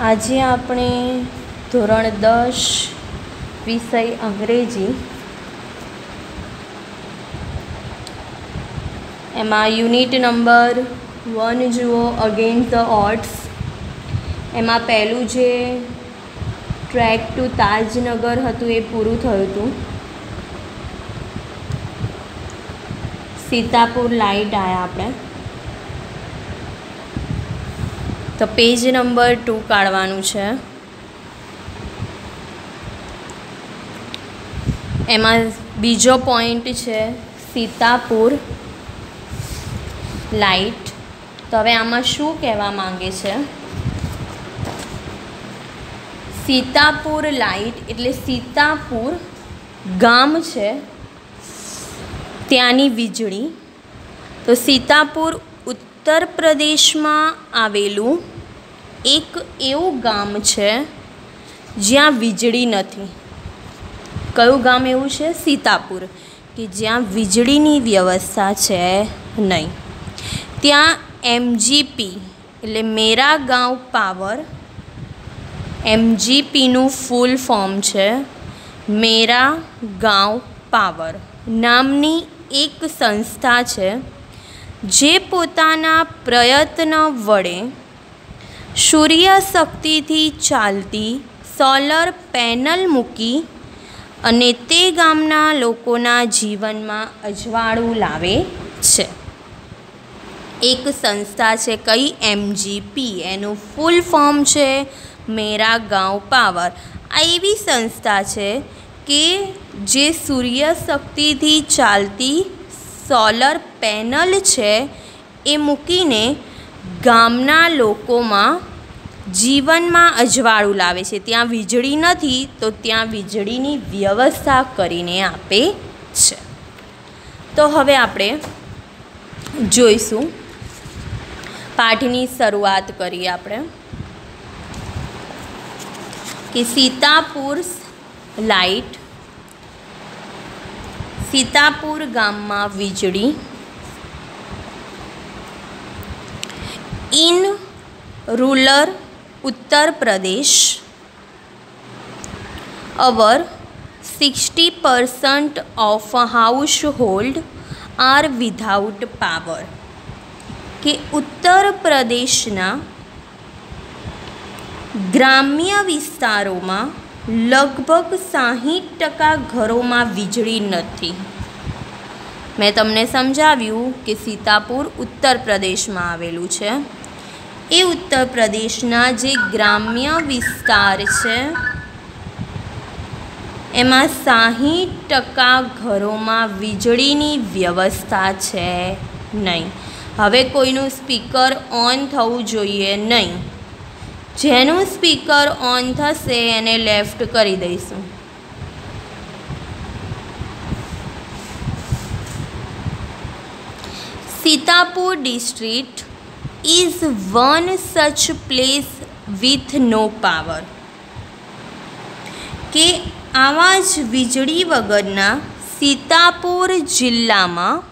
આજે આપણે ધોરણ 10 વિષય અંગ્રેજી એમાં યુનિટ નંબર 1 જુઓ અગેન્સ્ટ ધ ઓડ્સ। એમાં પહેલું જે ટ્રેક ટુ તાજનગર હતું એ પૂરું થયું હતું। સીતાપુર લાઇટ આવ્યા આપણે તો પેજ નંબર 2 કાઢવાનું છે। એમાં બીજો પોઈન્ટ છે સીતાપુર લાઇટ। તો હવે આમાં શું કહેવા માંગે છે? સીતાપુર લાઇટ એટલે સીતાપુર ગામ છે ત્યાંની વીજળી। તો સીતાપુર ઉત્તર પ્રદેશમાં આવેલું એક એવું ગામ છે જ્યાં વીજળી નથી। કયું ગામ એવું છે? સીતાપુર, કે જ્યાં વીજળીની વ્યવસ્થા છે નહીં। ત્યાં એમજીપી એટલે મેરા ગાંવ પાવર, એમજીપીનું ફૂલ ફોર્મ છે મેરા ગાંવ પાવર નામની એક સંસ્થા છે જે પોતાના પ્રયત્ન વડે સૂર્યશક્તિથી ચાલતી સોલર પેનલ મૂકી અને તે ગામના લોકોના જીવનમાં અજવાળું લાવે છે। એક સંસ્થા છે કઈ? એમજીપી, એનું ફૂલ ફોર્મ છે મેરા ગાંવ પાવર। આ એવી સંસ્થા છે કે જે સૂર્યશક્તિથી ચાલતી સોલર પેનલ છે એ મૂકીને ગામના લોકોમાં જીવનમાં અજવાળું લાવે છે। ત્યાં વીજળી નથી તો ત્યાં વીજળીની વ્યવસ્થા કરીને આપે છે। તો હવે આપણે જોઈશું, પાઠની શરૂઆત કરીએ આપણે કે સીતાપુર લાઇટ, સીતાપુર ગામમાં વીજળી। In rural Uttar Pradesh over 60% of household are without power. કે ઉત્તર પ્રદેશના ગ્રામ્ય વિસ્તારોમાં લગભગ 60% ઘરોમાં વીજળી નથી। મેં તમને સમજાવ્યું કે સીતાપુર ઉત્તર પ્રદેશમાં આવેલું છે। એ ઉત્તર પ્રદેશના જે ગ્રામ્ય વિસ્તાર છે એમાં 60% ઘરોમાં વીજળીની વ્યવસ્થા છે નહીં। હવે કોઈનું સ્પીકર ઓન થવું જોઈએ નહીં। જેનું સ્પીકર ઓન થશે એને લેફ્ટ કરી દઈશું। Sitapur district is one such place with no power। કે આવા જ વીજળી વગરના સીતાપુર જિલ્લામાં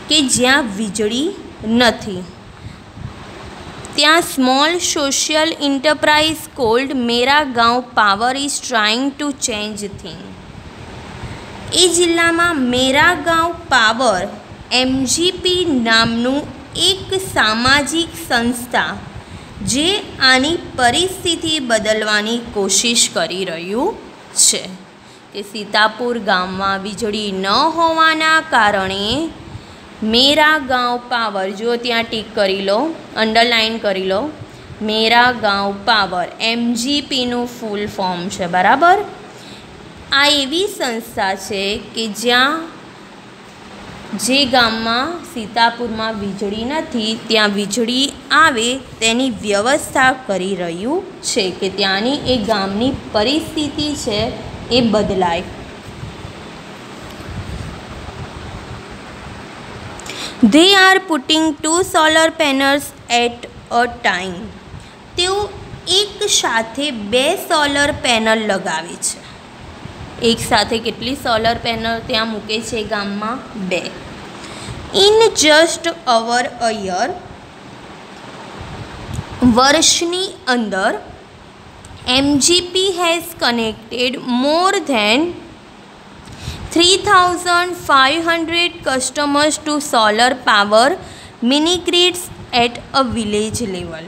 કે જ્યાં વીજળી નથી ત્યાં small social enterprise called Mera Gaon power is trying to change thing. એ જિલ્લામાં મેરા ગાંવ પાવર એમજીપી નામનું એક સામાજિક સંસ્થા જે આની પરિસ્થિતિ બદલવાની કોશિશ કરી રહ્યું છે। કે સીતાપુર ગામમાં વીજળી ન હોવાના કારણે મેરા ગાંવ પાવર, જો ત્યાં ટીક કરી લો, અંડરલાઇન કરી લો, મેરા ગાંવ પાવર એમજીપીનું ફૂલ ફોર્મ છે, બરાબર। આ એવી સંસ્થા છે કે જ્યાં જે ગામમાં સીતાપુરમાં વીજળી નથી ત્યાં વીજળી આવે તેની વ્યવસ્થા કરી રહ્યું છે કે ત્યાંની એ ગામની પરિસ્થિતિ છે એ બદલાય। They are putting 2 solar panels at a time। તેઓ એક સાથે 2 સોલર પેનલ લગાવે છે। એક સાથે કેટલી સોલર પેનલ ત્યાં મૂકે છે ગામમાં? 2। In just over a year, વર્ષની અંદર MGP has connected more than 3,500 customers to solar power mini grids at a village level.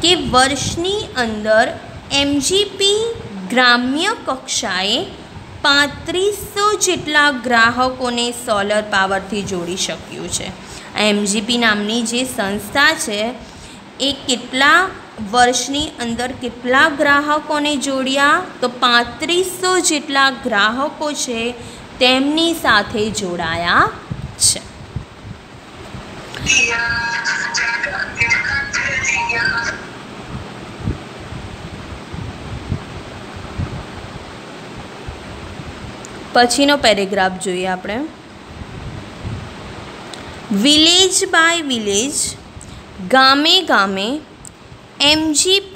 કે વર્ષની અંદર એમજીપી ગ્રામ્ય કક્ષાએ 3500 જેટલા ગ્રાહકોને સોલર પાવરથી જોડી શક્યું છે. આ એમજીપી નામની જે સંસ્થા છે એ કેટલા વર્ષની અંદર કેટલા ગ્રાહકોને જોડ્યા? તો 3500 જેટલા ગ્રાહકો છે તેમની સાથે જોડાયા છે. પછીનો પેરેગ્રાફ જોઈએ આપણે. વિલેજ બાય વિલેજ, ગામે ગામે, MGP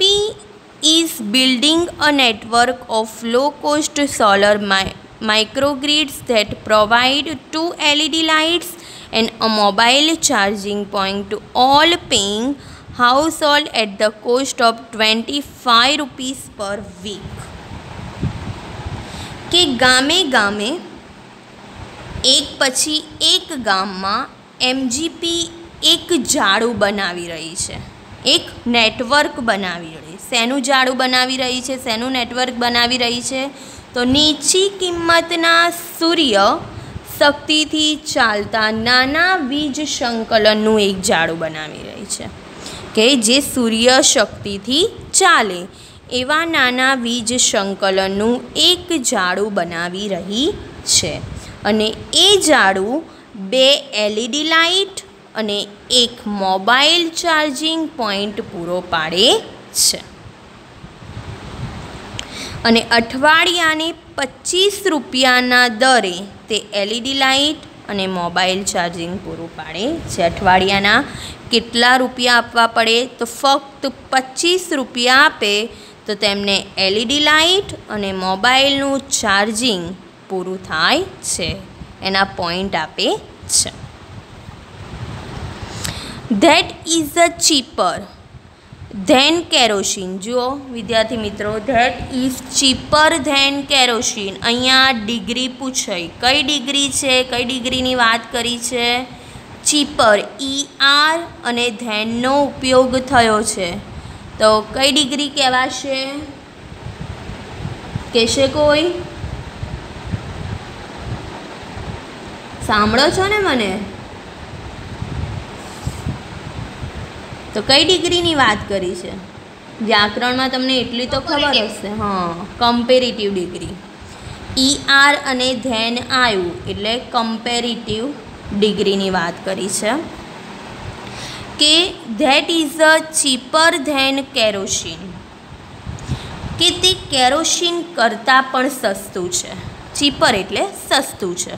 is building a network of low-cost solar microgrids that provide 2 LED lights and a mobile charging point to all paying households at the cost of 25 rupees per week. કે ગામે ગામે એક પછી એક ગામમાં MGP એક જાળું બનાવી રહી છે, એક નેટવર્ક બનાવી રહી. શેનું જાળું બનાવી રહી છે, શેનું નેટવર્ક બનાવી રહી છે? તો નીચી કિંમતના સૂર્ય શક્તિથી ચાલતા નાના વીજ સંકલનનું એક જાળું બનાવી રહી છે. કે જે સૂર્ય શક્તિથી ચાલે એવા નાના વીજ સંકલનનું એક જાળું બનાવી રહી છે. અને એ જાળું 2 LED લાઇટ અને એક મોબાઈલ ચાર્જિંગ પોઈન્ટ પૂરો પાડે છે. અને અઠવાડિયાને 25 રૂપિયાના દરે તે LED લાઇટ અને મોબાઈલ ચાર્જિંગ પૂરું પાડે છે. અઠવાડિયાના કેટલા રૂપિયા આપવા પડે? તો ફક્ત 25 રૂપિયા આપે તો તેમને LED લાઇટ અને મોબાઈલનું ચાર્જિંગ પૂરું થાય છે. એના પોઈન્ટ આપે છે. That is a cheaper than kerosene. જુઓ વિદ્યાર્થી મિત્રો, that is cheaper than kerosene. અહીંયા ડિગ્રી પૂછાઈ. કઈ ડિગ્રી છે? કઈ ડિગ્રીની વાત કરી છે? ચીપર. ER અને ધેનનો ઉપયોગ થયો છે તો કઈ ડિગ્રી કહેવાશે? કહેશે કોઈ? સાંભળો છો ને મને? તો કઈ ડિગ્રીની વાત કરી છે? વ્યાકરણમાં તમને એટલી તો ખબર હશે. હા, કમ્પેરેટિવ ડિગ્રી. ER અને ધેન આવ્યું એટલે કમ્પેરેટિવ ડિગ્રીની વાત કરી છે. કે that is a cheaper than kerosene. કે તે કેરોસીન કરતાં પણ સસ્તું છે. ચીપર એટલે સસ્તું છે.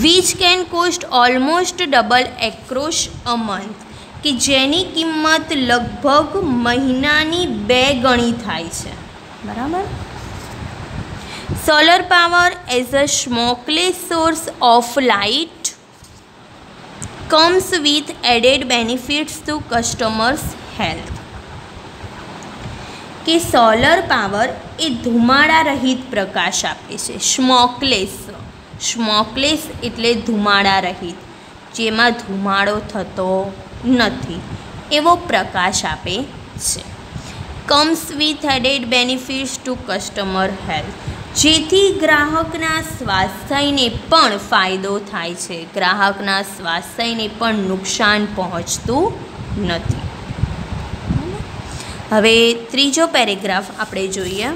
Which can cost almost double across a month. કે જેની કિંમત લગભગ મહિનાની 2 ગણી થાય છે. બરાબર. Solar power as a smokeless source of light comes with added benefits to customers' health. કે સોલર પાવર એ ધુમાડા રહિત પ્રકાશ આપે છે. સ્મોકલેસ. સ્મોકલેસ એટલે ધુમાડા રહિત, જેમાં ધુમાડો થતો નથી એવો પ્રકાશ આપે છે. Comes with added benefits to customer health. જેથી ગ્રાહકના સ્વાસ્થ્યને પણ ફાયદો થાય છે. ગ્રાહકના સ્વાસ્થ્યને પણ નુકસાન પહોંચતું નથી. હવે ત્રીજો પેરેગ્રાફ આપણે જોઈએ.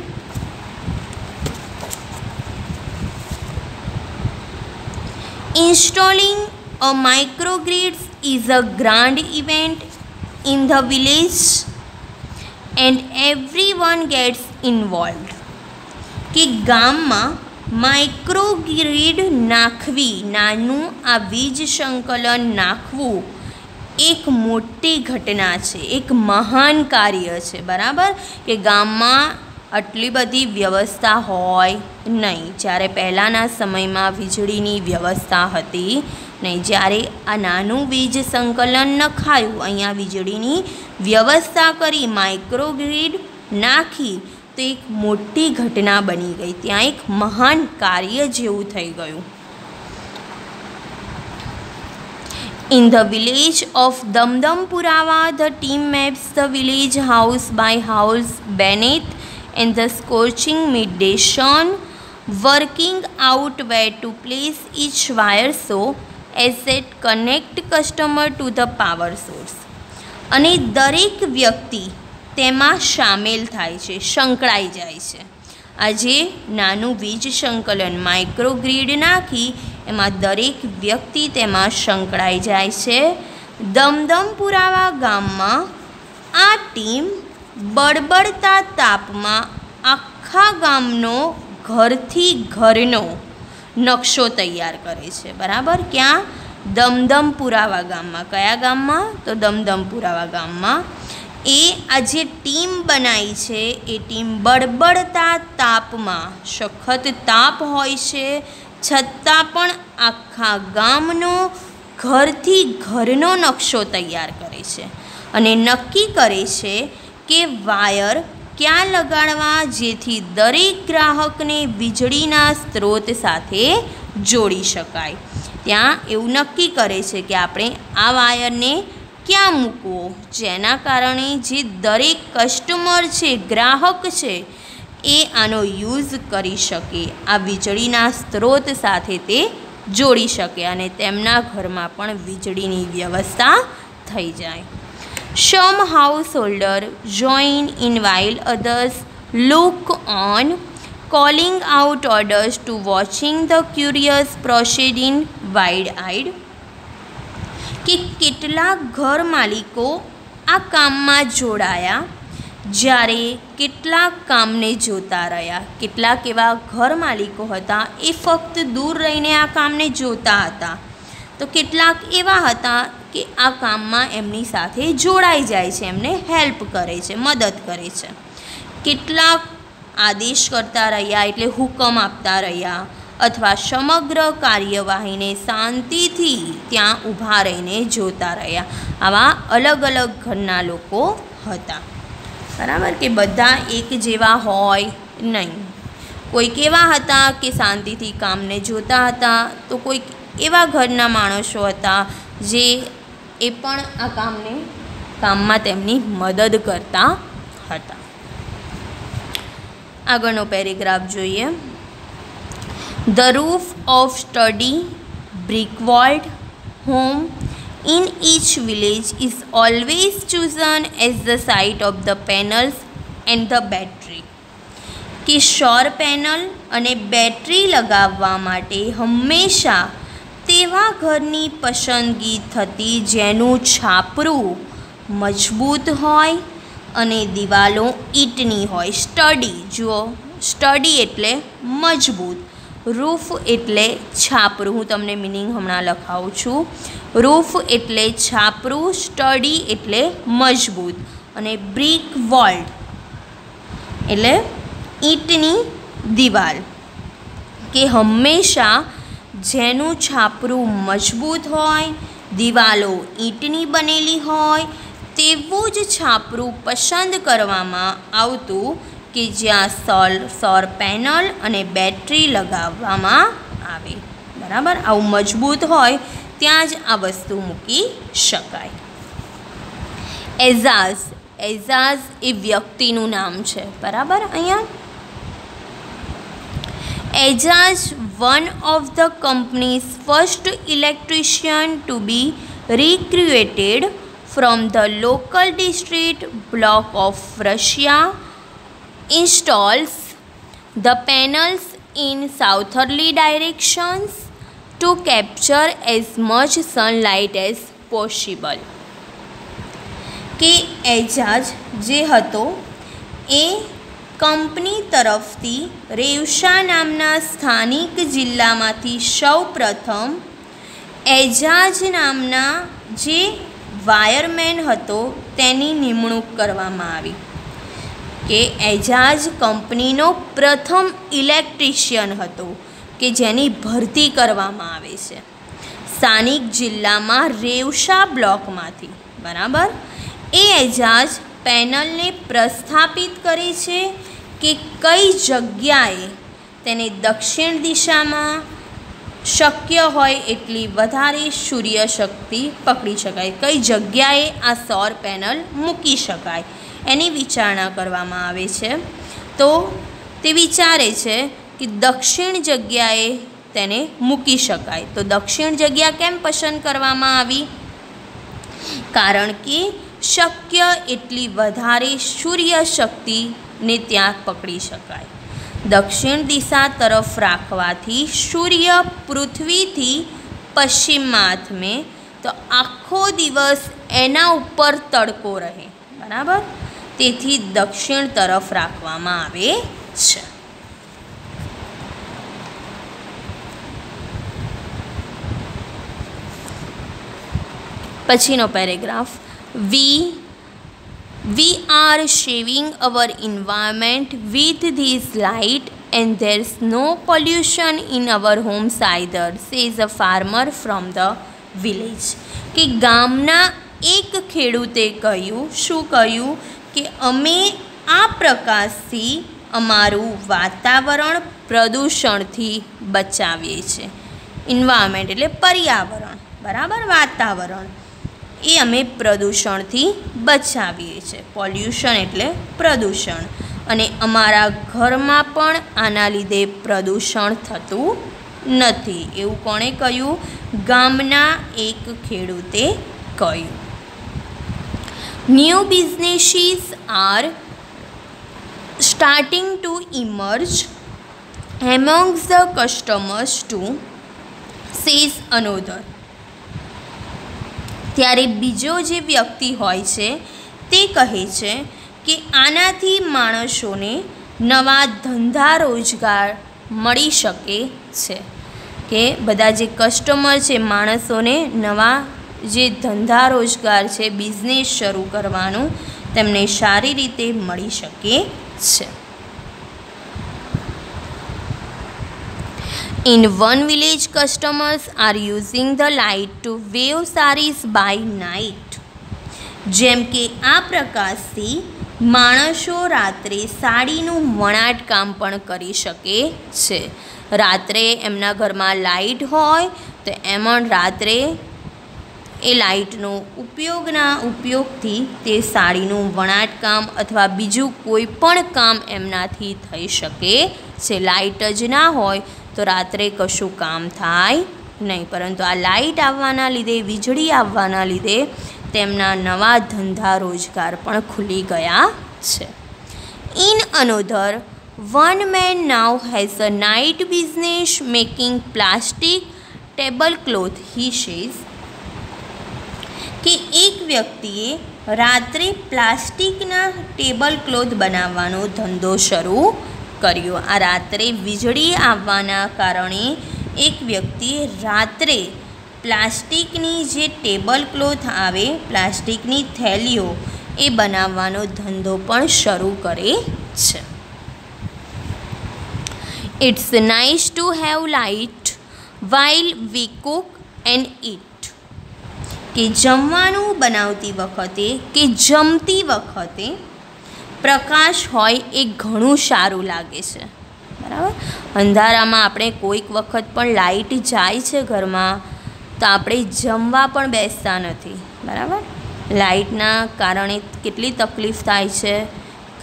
Installing a microgrids is a grand event in the village and everyone gets involved. કે ગામમાં માઇક્રોગ્રીડ નાખવી, નાનું આ વીજ સંકલન નાખવું એક મોટી ઘટના છે, એક મહાન કાર્ય છે. બરાબર. કે ગામમાં આટલી બધી વ્યવસ્થા હોય નહીં. જ્યારે પહેલાંના સમયમાં વીજળીની વ્યવસ્થા હતી નહીં. જ્યારે આ નાનું વીજ સંકલન નખાયું, અહીંયા વીજળીની વ્યવસ્થા કરી, માઇક્રોગ્રીડ નાખી, તો એક મોટી ઘટના બની ગઈ. ત્યાં એક મહાન કાર્ય જેવું થઈ ગયું. In the village of Damdampurawa, the team maps the village house by house beneath in the scorching midday sun, working out where to place each wire so as it connect customer to the power source. અને દરેક વ્યક્તિ તેમાં સામેલ થાય છે, સંકળાઈ જાય છે. આજે નાનું વીજ સંકલન માઇક્રોગ્રીડ નાખી એમાં દરેક વ્યક્તિ તેમાં સંકળાઈ જાય છે. દમદમપુરાવા ગામમાં આ ટીમ બળબડતા તાપમાં આખા ગામનો ઘરથી ઘરનો નકશો તૈયાર કરે છે. બરાબર? ક્યાં? દમદમપુરાવા ગામમાં. કયા ગામમાં? તો દમદમપુરાવા ગામમાં. એ આ જે ટીમ બનાવી છે એ ટીમ બળબડતા તાપમાં, સખત તાપ હોય છે છતાં પણ આખા ગામનો ઘરથી ઘરનો નકશો તૈયાર કરે છે અને નક્કી કરે છે કે વાયર ક્યાં લગાડવા જેથી દરેક ગ્રાહકને વીજળીના સ્ત્રોત સાથે જોડી શકાય. ત્યાં એવું નક્કી કરે છે કે આપણે આ વાયરને ક્યાં મૂકવો, જેના કારણે જે દરેક કસ્ટમર છે, ગ્રાહક છે, એ આનો યુઝ કરી શકે, આ વીજળીના સ્ત્રોત સાથે તે જોડી શકે અને તેમના ઘરમાં પણ વીજળીની વ્યવસ્થા થઈ જાય. Some householder join in while others look on, calling out orders to watching the curious proceeding wide-eyed. કે કેટલાક ઘર માલિકો આ કામમાં જોડાયા, જ્યારે કેટલાક કામને જોતા રહ્યા. કેટલાક એવા ઘર માલિકો હતા એ ફક્ત દૂર રહીને આ કામને જોતા હતા, તો કેટલાક એવા હતા કે આ કામમાં એમની સાથે જોડાઈ જાય છે, એમને હેલ્પ કરે છે, મદદ કરે છે. કેટલાક આદેશ કરતા રહ્યા એટલે હુકમ આપતા રહ્યા, અથવા સમગ્ર કાર્યવાહીને શાંતિથી ત્યાં ઊભા રહીને જોતા રહ્યા. આવા અલગ અલગ ઘરના લોકો હતા. બરાબર? કે બધા એક જેવા હોય નહીં. કોઈક એવા હતા કે શાંતિથી કામને જોતા હતા, તો કોઈક એવા ઘરના માણસો હતા જે એ પણ આ કામમાં તેમની મદદ કરતા હતા. આગળનો પેરેગ્રાફ જોઈએ. The roof of sturdy brick-walled home in each village is always chosen as the site of the panels and the battery. કે સૌર પેનલ અને બેટરી લગાવવા માટે હંમેશા તેવા ઘરની પસંદગી થતી જેનું છાપરું મજબૂત હોય અને દિવાલો ઈંટની હોય. સ્ટડી, જુઓ, સ્ટડી એટલે મજબૂત, રૂફ એટલે છાપરું. હું તમને મિનિંગ હમણાં લખાવું છું. રૂફ એટલે છાપરું, સ્ટડી એટલે મજબૂત, અને બ્રિક વોલ્ડ એટલે ઈંટની દિવાલ. કે હંમેશા જેનું છાપરું મજબૂત હોય, દિવાલો ઈંટની બનેલી હોય, તેવું જ છાપરું પસંદ કરવામાં આવતું કે જ્યાં સૌર પેનલ અને બેટરી લગાવવામાં આવે. બરાબર? આવું મજબૂત હોય ત્યાં જ આ વસ્તુ મૂકી શકાય. એઝાઝ, એઝાઝ એ વ્યક્તિનું નામ છે. બરાબર? અહીંયા Ejaz one of the company's first electrician to be recruited from the local district block of Russia, installs the panels in southerly directions to capture as much sunlight as possible. કે એજાજ જે હતો એ કંપની તરફથી રેવશા નામના સ્થાનિક જિલ્લામાંથી સૌ પ્રથમ એજાજ નામના જે વાયરમેન હતો તેની નિમણૂક કરવામાં આવી. કે એજાજ કંપનીનો પ્રથમ ઇલેક્ટ્રિશિયન હતો કે જેની ભરતી કરવામાં આવે છે સ્થાનિક જિલ્લામાં રેવશા બ્લોકમાંથી. બરાબર. એ એજાજ પેનલને પ્રસ્થાપિત કરે છે કે કઈ જગ્યાએ તેને દક્ષિણ દિશામાં શક્ય હોય એટલી વધારે સૂર્યશક્તિ પકડી શકાય, કઈ જગ્યાએ આ સૌર પેનલ મૂકી શકાય એની વિચારણા કરવામાં આવે છે. તો તે વિચારે છે કે દક્ષિણ જગ્યાએ તેને મૂકી શકાય. તો દક્ષિણ જગ્યા કેમ પસંદ કરવામાં આવી? કારણ કે શક્ય એટલી વધારે સૂર્યશક્તિને ત્યાં પકડી શકાય. દક્ષિણ દિશા તરફ રાખવાથી સૂર્ય પૃથ્વીથી પશ્ચિમમાં આથમે તો આખો દિવસ એના ઉપર તડકો રહે. બરાબર. તેથી દક્ષિણ તરફ રાખવામાં આવે છે. પછીનો paragraph. We are saving our environment with this light and there's no pollution in our homes either, says a farmer from the village. કે ગામના એક ખેડૂતે કહ્યું, શું કહ્યું? કે અમે આ પ્રકાશથી અમારું વાતાવરણ પ્રદૂષણથી બચાવીએ છીએ. એન્વાયરમેન્ટ એટલે પર્યાવરણ. બરાબર. વાતાવરણ એ અમે પ્રદૂષણથી બચાવીએ છીએ. પોલ્યુશન એટલે પ્રદૂષણ. અને અમારા ઘરમાં પણ આના લીધે પ્રદૂષણ થતું નથી. એવું કોણે કહ્યું? ગામના એક ખેડૂતે કહ્યું. New businesses are starting to emerge amongst the customers too, says another. ત્યારે બીજો જે વ્યક્તિ હોય છે તે કહે છે કે આનાથી માણસોને નવા ધંધા રોજગાર મળી શકે છે. કે બધા જે કસ્ટમર છે માણસોને નવા જે ધંધા રોજગાર છે, બિઝનેસ શરૂ કરવાનું તેમને સારી રીતે મળી શકે છે. In one village, customers are using the light to weave sarees by night. જેમ કે આ પ્રકાશથી માણસો રાત્રે સાડીનું વણાટકામ પણ કરી શકે છે. રાત્રે એમના ઘરમાં લાઇટ હોય તો એમાં રાત્રે એ લાઇટનો ઉપયોગથી તે સાડીનું વણાટકામ અથવા બીજું કોઈ પણ કામ એમનાથી થઈ શકે છે. લાઇટ જ ના હોય તો રાત્રે કશું કામ થાય નહીં. પરંતુ આ લાઇટ આવવાના લીધે, વીજળી આવવાના લીધે તેમના નવા ધંધા રોજગાર પણ ખુલી ગયા છે. In અનોધર, one man now has a night business making plastic tablecloth, he says. કે એક વ્યક્તિએ રાત્રે પ્લાસ્ટિકના ટેબલ ક્લોથ બનાવવાનો ધંધો શરૂ કર્યો. આ રાત્રે વીજળી આવવાના કારણે એક વ્યક્તિએ રાત્રે પ્લાસ્ટિકની જે ટેબલ ક્લોથ આવે, પ્લાસ્ટિકની થેલીઓ, એ બનાવવાનો ધંધો પણ શરૂ કરે છે. It's nice to have light while we cook and eat. કે જમવાનું બનાવતી વખતે કે જમતી વખતે પ્રકાશ હોય એ ઘણું સારું લાગે છે. બરાબર. અંધારામાં આપણે કોઈક વખત પણ લાઇટ જાય છે ઘરમાં તો આપણે જમવા પણ બેસતા નથી. બરાબર. લાઇટના કારણે કેટલી તકલીફ થાય છે.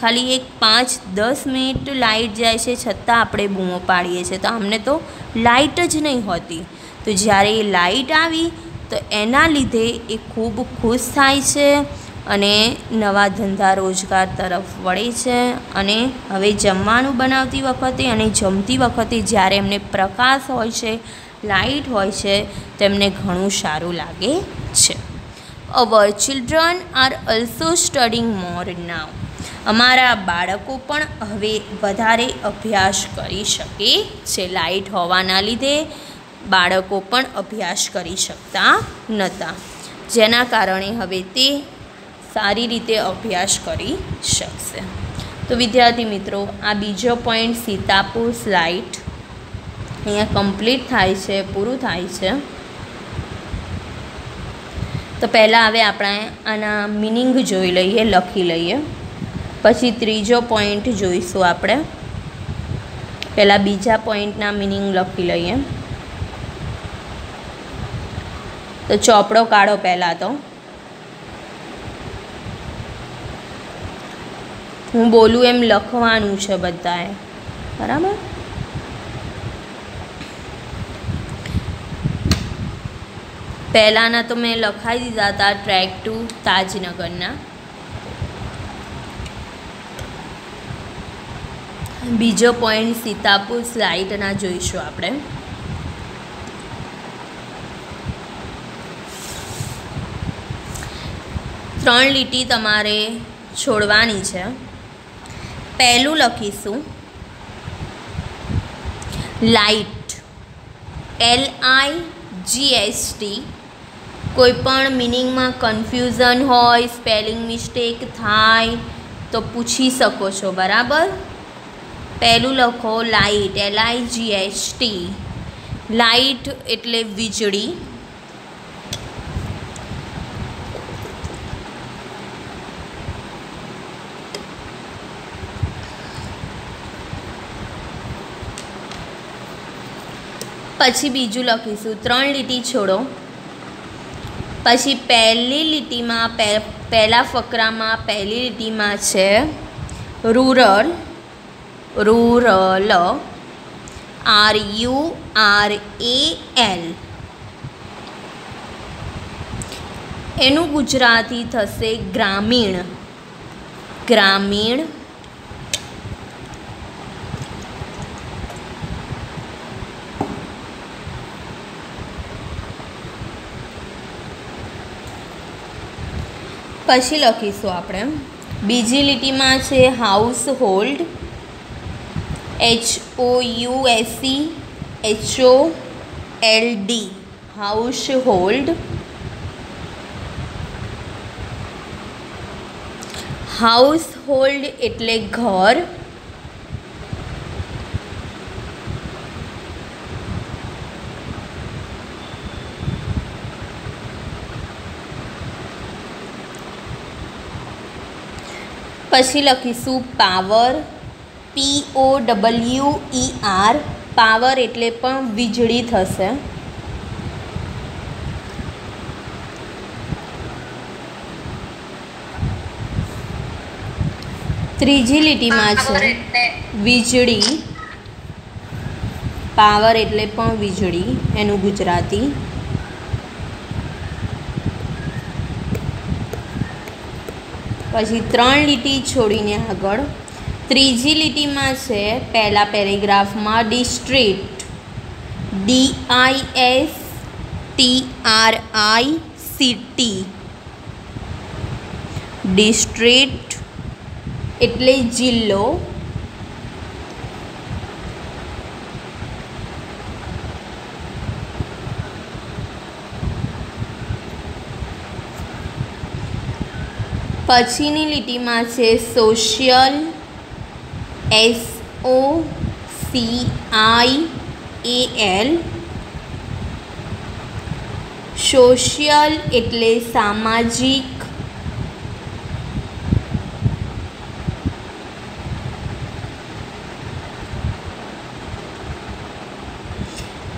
ખાલી એક 5-10 મિનિટ લાઇટ જાય છે છતાં આપણે બૂમો પાડીએ છીએ. તો અમને તો લાઇટ જ નહીં હોતી. તો જ્યારે એ લાઇટ આવી તો એના લીધે એ ખૂબ ખુશ થાય છે અને નવા ધંધા રોજગાર તરફ વળે છે. અને હવે જમવાનું બનાવતી વખતે અને જમતી વખતે જ્યારે એમને પ્રકાશ હોય છે, લાઇટ હોય છે, તેમને ઘણું સારું લાગે છે. અવર ચિલ્ડ્રન આર ઓલ્સો સ્ટડીંગ મોર નાવ. અમારા બાળકો પણ હવે વધારે અભ્યાસ કરી શકે છે. લાઇટ હોવાના લીધે બાળકો પણ અભ્યાસ કરી શકતા નહોતા, જેના કારણે હવે તે સારી રીતે અભ્યાસ કરી શકશે. तो विद्यार्थी मित्रों आ बीजो पॉइंट सीतापुर स्लाइड अहींया कम्प्लीट थाय छे, पूरुं थाय छे। तो पहला हवे आपणे आना मीनिंग जोई लईए, लखी लईए, पछी त्रीजो पॉइंट जोईशुं आपणे। पहला बीजा पॉइंटना मीनिंग लखी लईए। तो चोपड़ो काढो पहला तो हूँ बोलूँ एम लखवानुं छे बधाए, बराबर। पहलाना तो मैं लखाई दीधा था ट्रेक टू ताजनगरना। बीजो पॉइंट सीतापुर स्लाइडना जोईशुं आपणे। त्रण लीटी तमारे छोड़वानी छे। पहलू लखीशुं लाइट, LIGHT। कोईपण मीनिंग में कन्फ्यूजन होय, स्पेलिंग मिस्टेक थाय तो पूछी सको छो, बराबर। पहलू लखो लाइट, LIGHT। लाइट एटले वीजળી। पछी बीजू लखीशुं त्रण लीटी छोड़ो। पछी पहली लीटी में पहला फकरा में पहली लीटी में छे रूरल, रूरल, RURAL। एनु गुजराती थशे ग्रामीण, ग्रामीण। पछी लखीशुं आपणे बीजी लीटी में छे house hold, HOUSEHOLD, house hold. House hold एटले घर। पछी लखीशुं पावर, POWER। पावर एटले पण वीजળી थशे। त्रीजी लीटी में छे वीजળી। पावर एटले पण वीजળી, एनु गुजराती। पछी त्रण लीटी छोड़ीने आगळ त्रीजी लीटी में छे पहला पेरेग्राफ में डिस्ट्रिक्ट, DISTRICT। डिस्ट्रिक्ट एटले जिल्लो। पछीनी लीटी में छे सोशियल, SOCIAL। सोशियल एटले सामाजिक।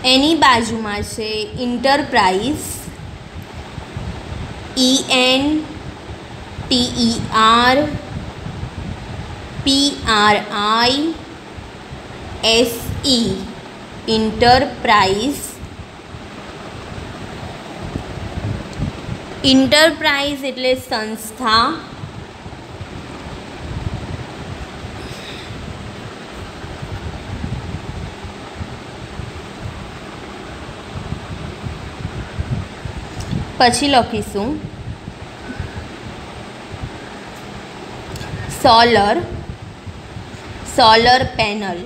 एनी बाजू में छे इंटरप्राइज, ENTERPRISE, इंटरप्राइज। इंटरप्राइज एटले संस्था। पछी लखीशुं solar, solar panel,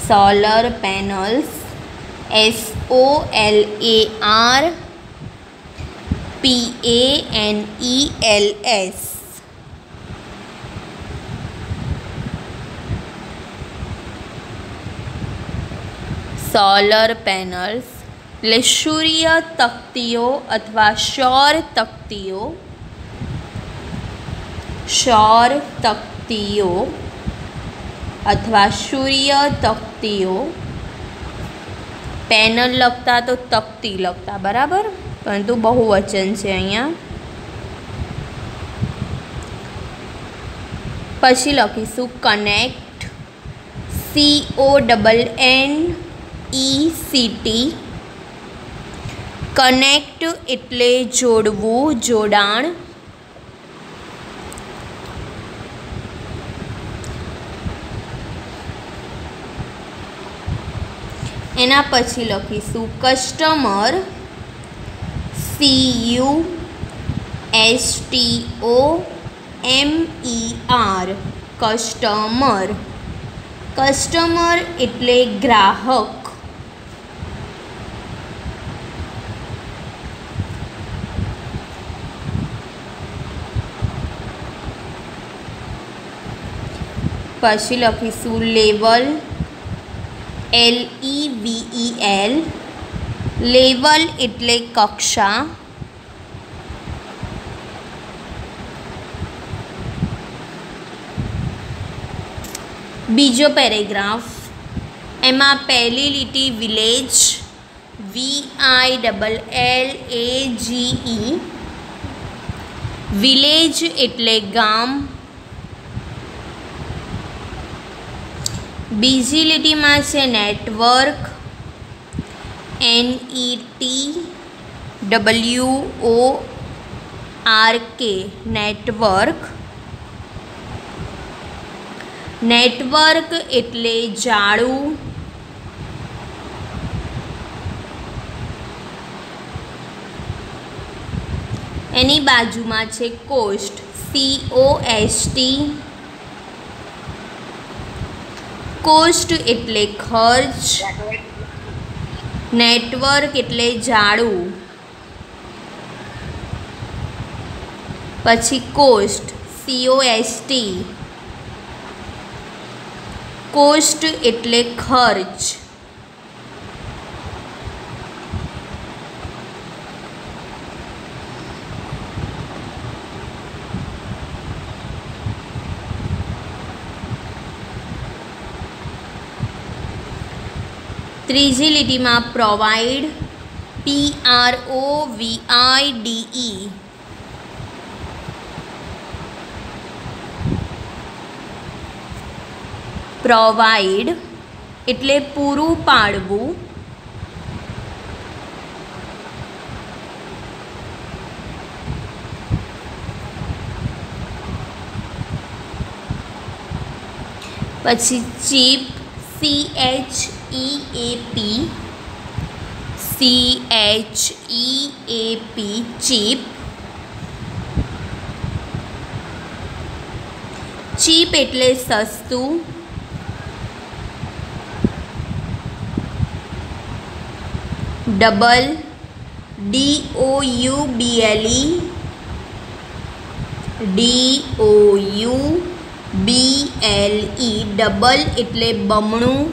solar panels, SOLAR PANELS। Solar panels એટલે સૂર્ય તકતીઓ અથવા સૌર તકતીઓ, સૌર તકતીઓ અથવા સૂર્ય તકતીઓ. પેનલ લખતા તો તકતી લખતા, બરાબર, પરંતુ બહુવચન છે અહીંયા. પછી લખીશું કનેક્ટ, CONNECT. કનેક્ટ એટલે જોડવું, જોડાણ. એના પછી લખીશું કસ્ટમર, CUSTOMER. કસ્ટમર, કસ્ટમર એટલે ગ્રાહક. પછી લખીશું લેવલ, LEVEL. લેવલ એટલે કક્ષા. બીજો પેરેગ્રાફ, એમાં પહેલી લીટી વિલેજ, VILLAGE. વિલેજ એટલે ગામ. બીજી લીટીમાં છે નેટવર્ક, NETWORK. નેટવર્ક, નેટવર્ક એટલે જાળું. એની બાજુમાં છે કોસ્ટ, COST. કોસ્ટ એટલે ખર્ચ. નેટવર્ક એટલે જાળું. પછી કોસ્ટ, COST. કોસ્ટ એટલે ખર્ચ. ત્રીજી લીટીમાં પ્રોવાઈડ, PROVIDE. પ્રોવાઈડ એટલે પૂરું પાડવું. પછી ચીપ, CHEAP. ચીપ. ચીપ એટલે સસ્તું. Double, DOUBLE. ડબલ એટલે બમણું.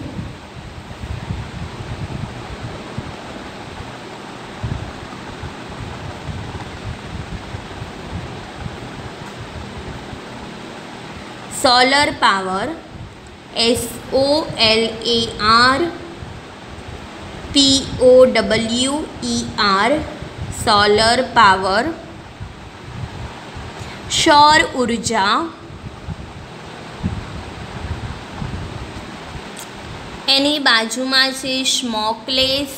Solar power, SOLAR POWER. Solar power. સૌર ઉર્જા. એની બાજુમાં છે સ્મોકલેસ,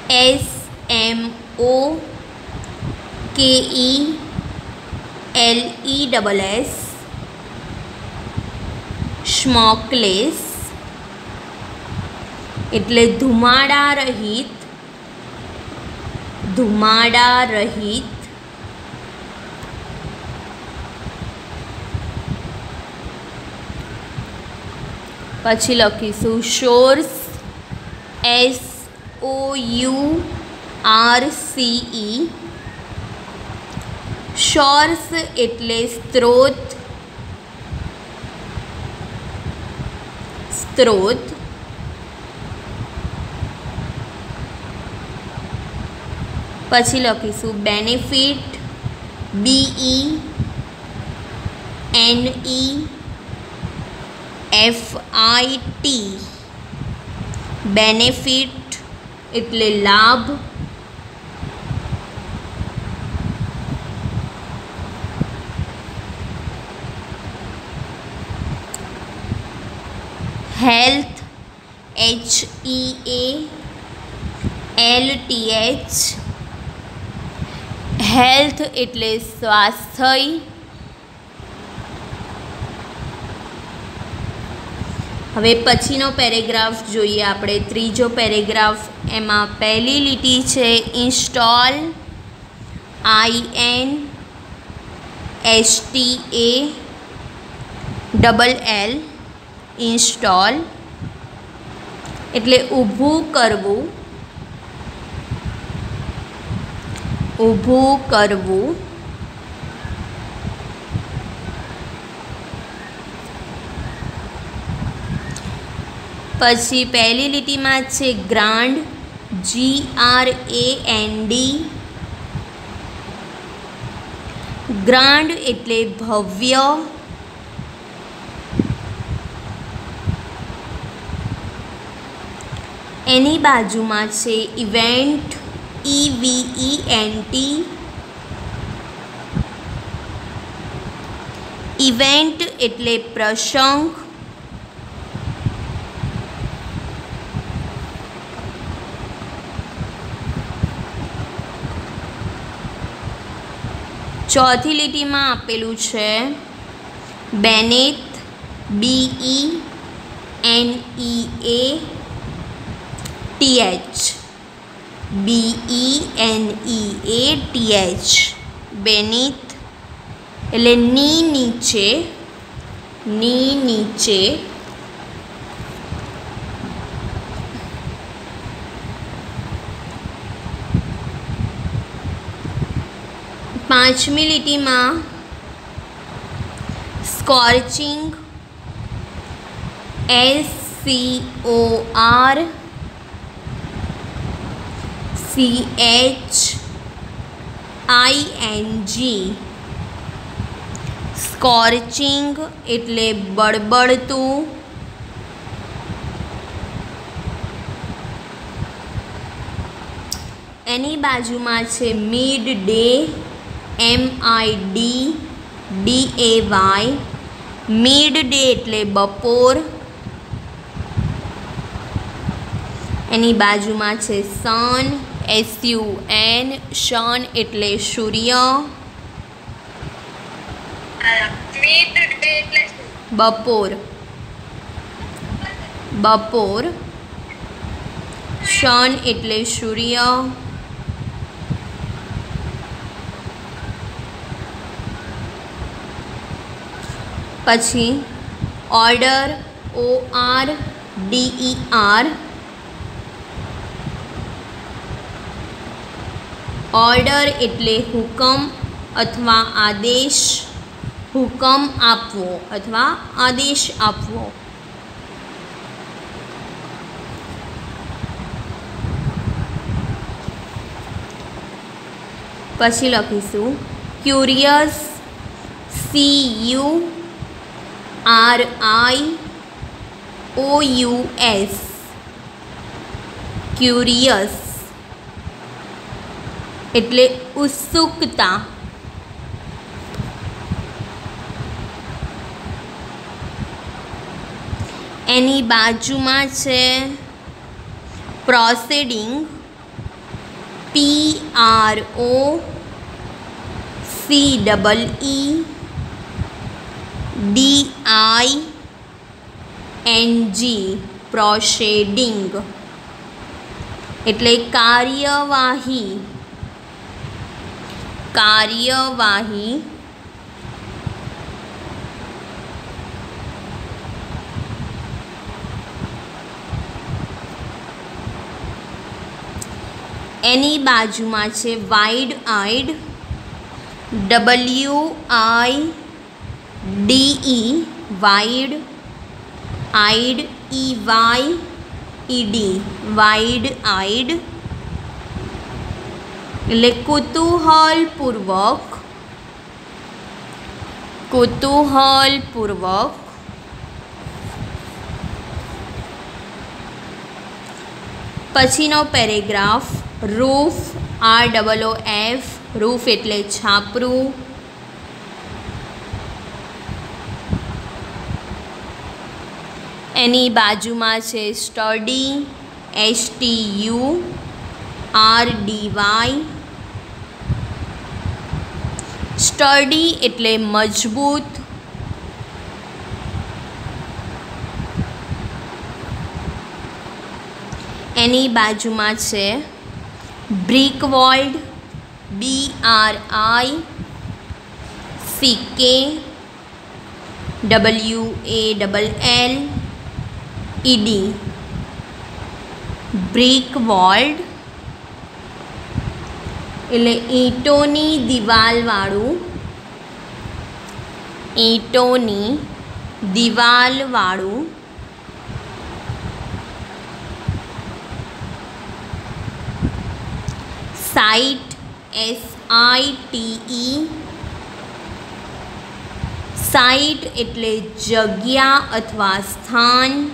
SMOKELESS. સ્મોકલેસ એટલે ધુમાડા રહિત. ધુમાડા રહિત. પછી લખીશું સોર્સ, SOURCE. સોર્સ એટલે સ્ત્રોત. સ્ત્રોત, પછી લખીશું બેનિફિટ, BENEFIT, બેનિફિટ એટલે લાભ, હેલ્થ, HEALTH, હેલ્થ એટલે સ્વાસ્થ્ય, હવે પછીનો પેરેગ્રાફ જોઈએ આપણે, ત્રીજો પેરેગ્રાફ. એમાં પહેલી લીટી છે ઇન્સ્ટોલ, INSTALL, ઇન્સ્ટોલ એટલે ઊભું કરવું, ઊભું કરવું. પછી પહેલી લીટીમાં છે ગ્રાન્ડ, GRAND, ગ્રાન્ડ એટલે ભવ્ય, એની બાજુમાં છે ઇવેન્ટ, EVENT, ઇવેન્ટ એટલે પ્રસંગ, ચોથી લીટીમાં આપેલું છે બેનેથ, BENEATH, BENEATH, બેનિથ એટલે ની નીચે, ની નીચે. પાંચમી લીટીમાં સ્કોર્ચિંગ, SCORCHING, સ્કોર્ચિંગ એટલે બળબડતું, એની બાજુમાં છે mid day, MIDDAY, mid day એટલે બપોર, એની બાજુમાં છે સન, SUN, સન એટલે સૂર્ય, બપોર, બપોર, સન એટલે સૂર્ય. પછી ઓર્ડર, ORDER, ઓર્ડર એટલે હુકમ અથવા આદેશ, હુકમ આપવો અથવા આદેશ આપવો. પછી લખીશું ક્યુરિયસ, CURIOUS, ક્યુરિયસ એટલે ઉત્સુકતા. એની બાજુમાં છે પ્રોસીડિંગ, PROCEEDING, પ્રોસીડિંગ એટલે કાર્યવાહી, કાર્યવાહી. એની બાજુમાં છે wide eyed, WIDE, wide eyed WIED wide eyed એટલે કુતૂહલપૂર્વક પછીનો પેરેગ્રાફ રૂફ ROOF રૂફ એટલે છાપરું એની બાજુમાં છે સ્ટડી STURDY સ્ટડી એટલે મજબૂત એની બાજુમાં છે બ્રિક વોલ્ડ BRICKWALLED બ્રિક વોલ્ડ એટલે ઈંટોની દિવાલવાળું સાઇટ SITE સાઇટ એટલે જગ્યા અથવા સ્થાન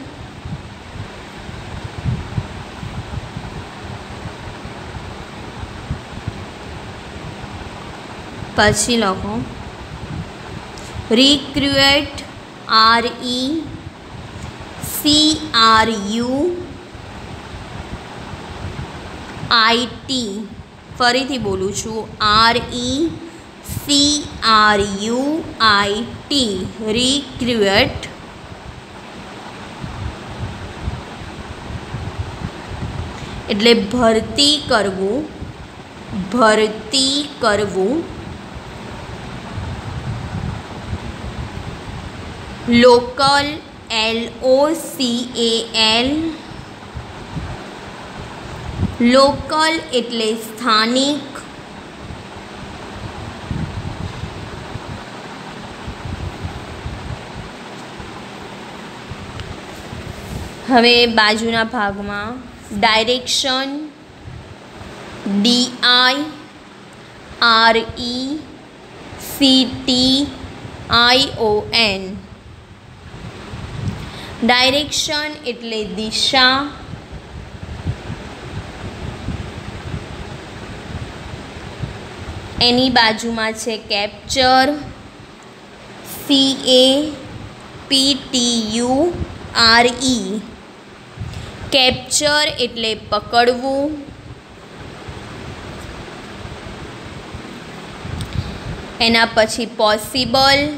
પછી લખો રિક્રુએટ RECRUIT ફરીથી બોલું છું RECRUIT રિક્રુએટ એટલે ભરતી કરવું લોકલ LOCAL લોકલ એટલે સ્થાનિક હવે બાજુના ભાગમાં ડાયરેક્શન DIRECTION ડાયરેક્શન એટલે દિશા એની બાજુમાં છે કેપ્ચર CAPTURE કેપ્ચર એટલે પકડવું એના પછી પોસિબલ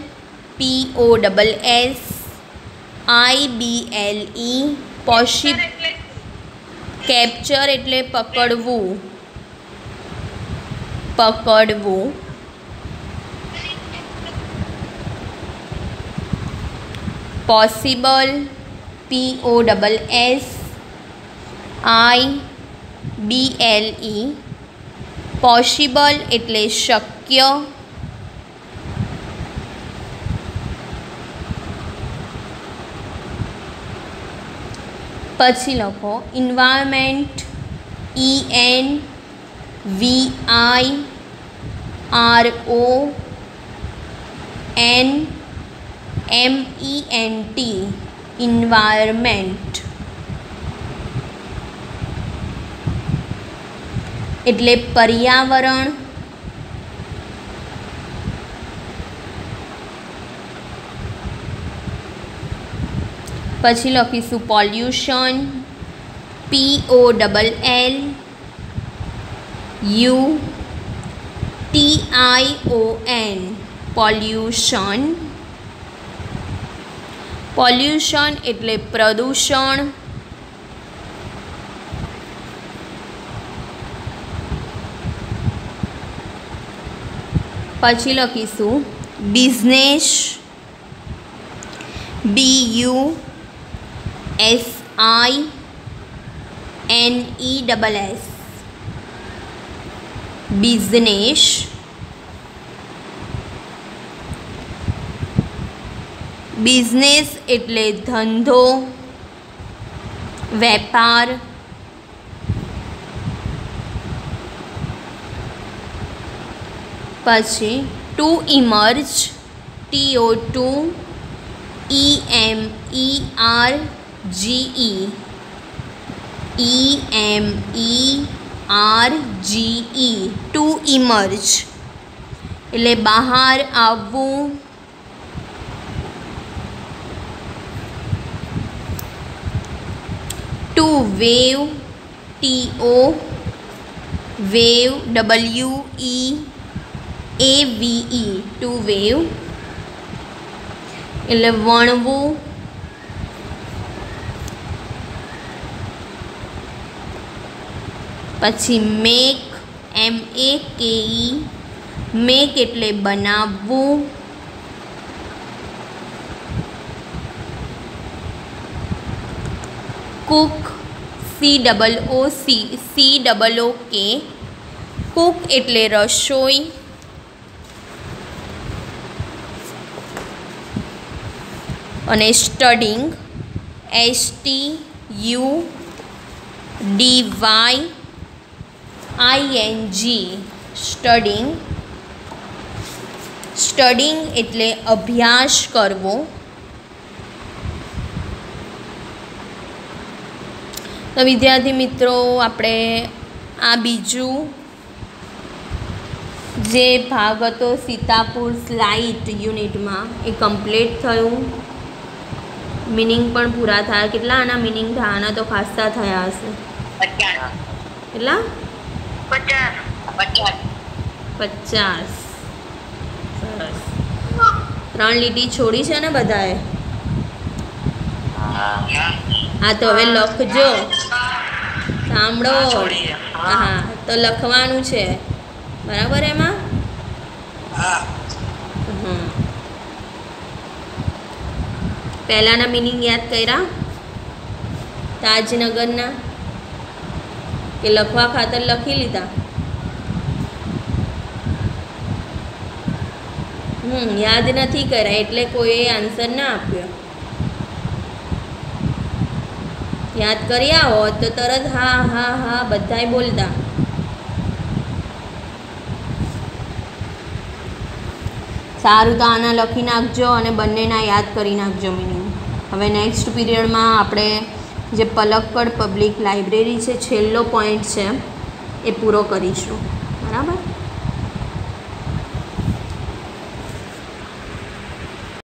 POSSIBLE કેપ્ચર એટલે પકડવું પોસિબલ POSSIBLE પોસિબલ એટલે શક્ય પછી લખો એન્વાયરમેન્ટ ENVIRONMENT એન્વાયરમેન્ટ એટલે પર્યાવરણ પછી લખીશું પોલ્યુશન POLLUTION પોલ્યુશન એટલે પ્રદૂષણ પછી લખીશું બિઝનેસ BUSINESS બિઝનેસ બિઝનેસ એટલે ધંધો વેપાર, પછી to emerge, TO2 EMERGE, to emerge એટલે બહાર આવવું. To weave, TO weave, WEAVE, to weave એટલે વણવું. પછી મેક, MAKE, મેક એટલે બનાવવું. કુક, COOK, કુક એટલે રસોઈ. અને સ્ટડિંગ, STUDYING, સ્ટડિંગ. સ્ટડિંગ એટલે અભ્યાસ કરવો. તો વિદ્યાર્થી મિત્રો, આપણે આ બીજું જે ભાગ હતો સીતાપુર સ્લાઇટ યુનિટમાં એ કમ્પ્લીટ થયું. મિનિંગ પણ પૂરા થયા. કેટલા આના મિનિંગ થયા? આના તો ખાસા થયા હશે. કેટલા? 50. સરસ. 3 લીટી છોડી છે ને બધાએ? હા, તો હવે લખજો. સાંભળો. હા, તો લખવાનું છે બરાબર એમાં? પહેલાના મિનિંગ યાદ કર્યા તાજનગરના કે લખવા ખાતર લખી લીધા? યાદ નથી કર્યા એટલે કોઈ આન્સર ના આપ્યો. યાદ કર્યા હોત તો તરત હા હા હા બધાય બોલતા. સારું, તો આના લખી નાખજો અને બંનેના યાદ કરી નાખજો મિનિંગ. હવે નેક્સ્ટ પીરિયડમાં આપણે જે પલક્કડ પબ્લિક લાઇબ્રેરી છે, છેલ્લો પોઈન્ટ છે એ પૂરો કરીશું. બરાબર?